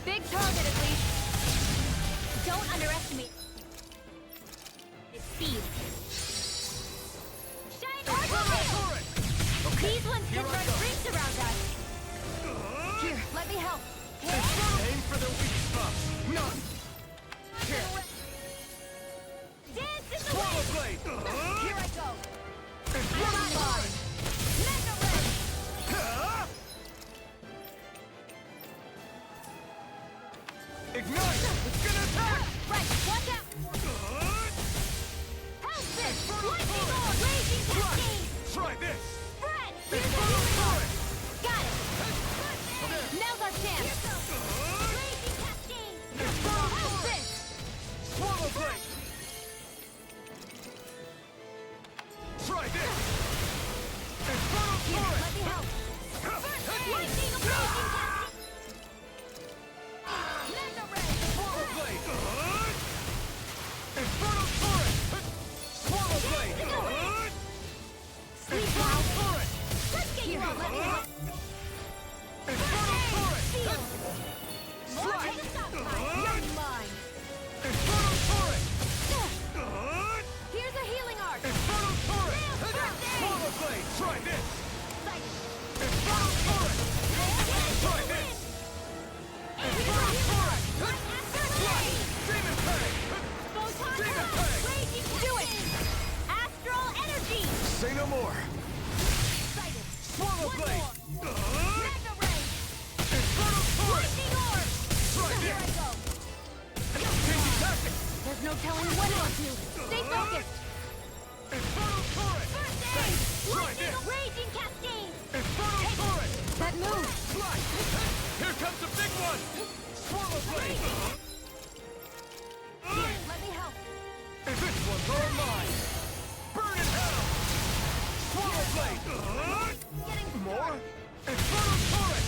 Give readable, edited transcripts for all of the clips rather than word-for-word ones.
Big target at least. Don't underestimate its speed. Shine turret! These ones can run rings around us. Here, let me help. Aim for the weak spots. None. Here. Dance in the Swallow wind! blade. Here I go. It's I'm running mine. Mega ray! Ignite! It's gonna attack! Right, watch out! Help this! Lightning orb! Raging cascade! Try this! Spread! It's Here's the running healing for orb! it! Got it! Now's our chance! Raging cascade! Help this! Swallow blade! Try this! Infernal Here, torrent! let me help! Lightning of raging cascade! Mega ray! Swallow blade! Infernal torrent! Swallow blade! Sleep Infernal now! torrent! Let's get you out! Let me help! Infernal torrent! Seal! Strike! You're mine! Infernal torrent! Here's a healing arc! Infernal torrent! Swallow blade! Try this! Infernal torrent! Try this! Infernal torrent! Demon Peg! Demon Peg! Do it! Astral energy! Say no more! Swallow One blade! more! Mega ray! Infernal torrent! Lightning orb! Try Here I this! go! Changing tactics! There's no telling when it will do! Stay focused! Infernal torrent! First aid! Try Lightning this! raging cascade! Infernal torrent! That move! Slide! Here comes the big one! Swallow blade! Here, let me help! And this one's all mine! Burn in hell! Swallow blade! Getting More? Infernal torrent!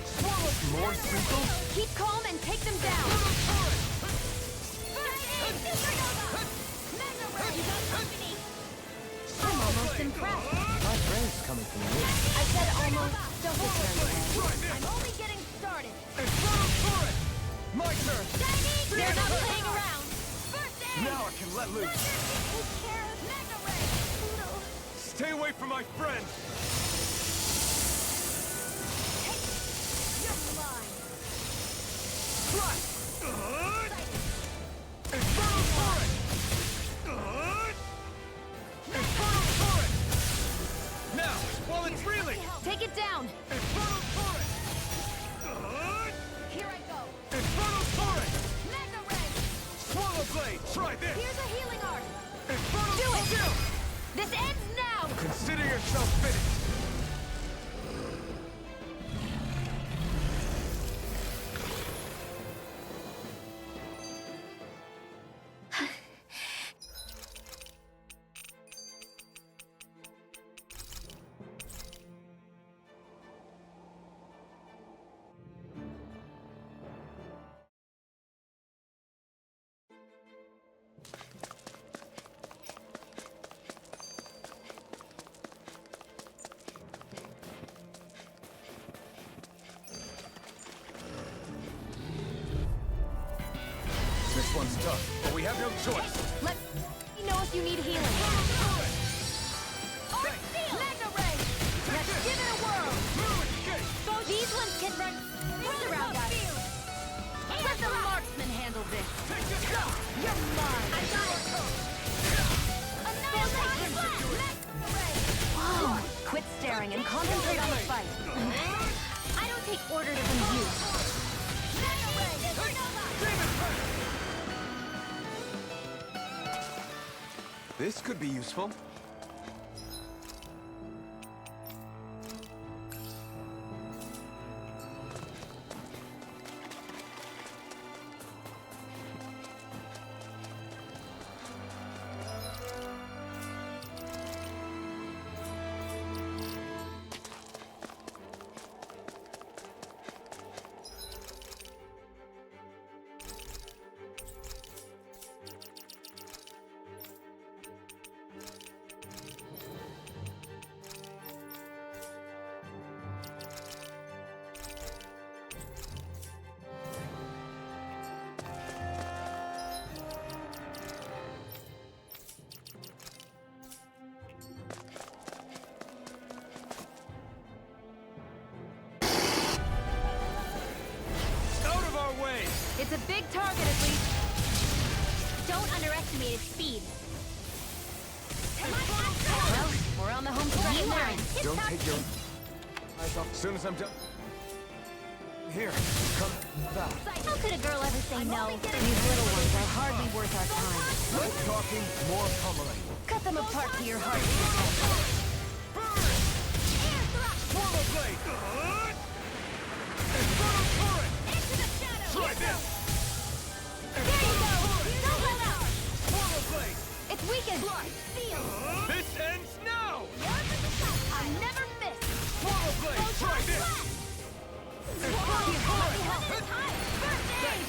Swallow more sprinkles? Keep calm and take them down! Infernal torrent! First aid! Supernova! Mega ray! You got company! I'm Swallow almost blade! impressed! My friend's coming from you. I said almost. Don't get turned away. Try this! I'm only getting started. Infernal torrent! My turn! Shiny! They're not playing around. First aid! Now I can let loose! Take care of Mega ray! Stay away from my friend! You're mine. Strike! Infernal torrent! Infernal torrent! Now, while it's reeling! Take it down. Infernal torrent! Here I go. Infernal torrent! Mega ray! Swallow blade! Try this! Here's a healing art. Infernal Do it! skill! This ends now. Consider yourself finished! This one's tough, but we have no choice. Let me know if you need healing. Art seal! Mega ray! Let's give it a whirl. These ones can run rings around us. Let the marksman handle this. You're mine. I got it. Annihilation! Mega ray! Whoa! Quit staring and concentrate on the fight. I don't take orders from you. Mega ray! Supernova! This could be useful. a big target at least. Don't underestimate its speed. Well, we're on the home stretch now. Don't take your eyes off. As soon as I'm done. Here, come back. How could a girl ever say no? These little ones are hardly worth our time. Less talking, more pummeling. Cut them apart to your heart. Burn! Swallow blade! Infernal turret! Into the shadows! Try this! There you go! Don't let up! Swallow blade! It's weakened! Feel! This ends now! I never miss! Swallow blade! Try this! Infernal turret! First aid!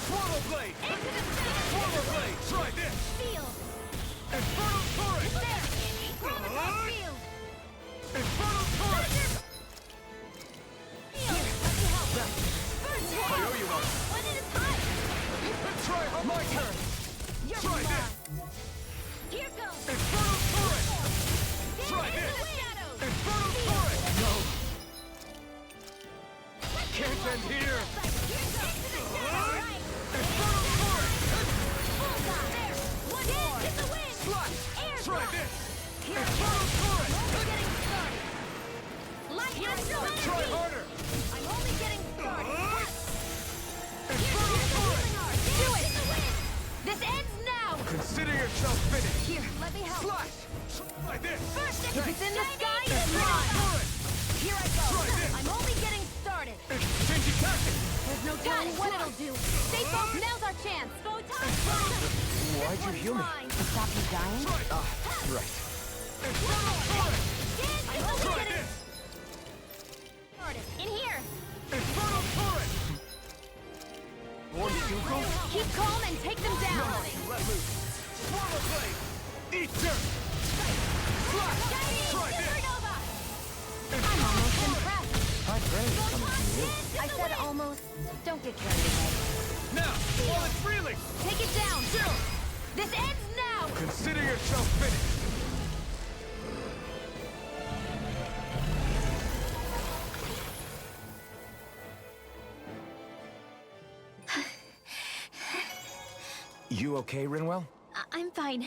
Swallow blade! Into the shadows! Swallow blade! Try this! Feel! Infernal turret! There! Throw the top field! Infernal turret! Here, let me help! First I aid! owe you one. One at a time! Try on my turn! You're Try mine. this! Here goes! Infernal turret! Try Into this! the shadows! Infernal turret! No! Can't end here! Here goes! Into the shadows! Right! Infernal turret! Bullseye! There! One more! Get the wind! Slash! Air Try drop. this! Here Infernal turret! only getting started! Lightning strike! Try harder! I'm only getting started! Infernal turret! Do it! This ends now! Consider yourself finished! Here, let me help! Slash! Try this! If it's in the sky, it's Infernal mine! turret! Here I go! Try this. I'm only getting started! Changing tactics! There's no telling what it'll do! Stay focused! Now's our chance! Photon! Why'd you heal me? To stop you dying? Try Right. Infernal turret! I'm only Try getting this! started! In here! Infernal turret! One Hugo? Keep calm and take them down! Let loose! Swallow blade! Eat dirt! Slash! Try this! Supernova! I'm Infernal almost turret! impressed! High praise coming from you. I said almost. Don't get carried away. Now, while it's reeling! Take it down! Chill! This ends now! Consider yourself finished! You okay, Rinwell? I'm fine.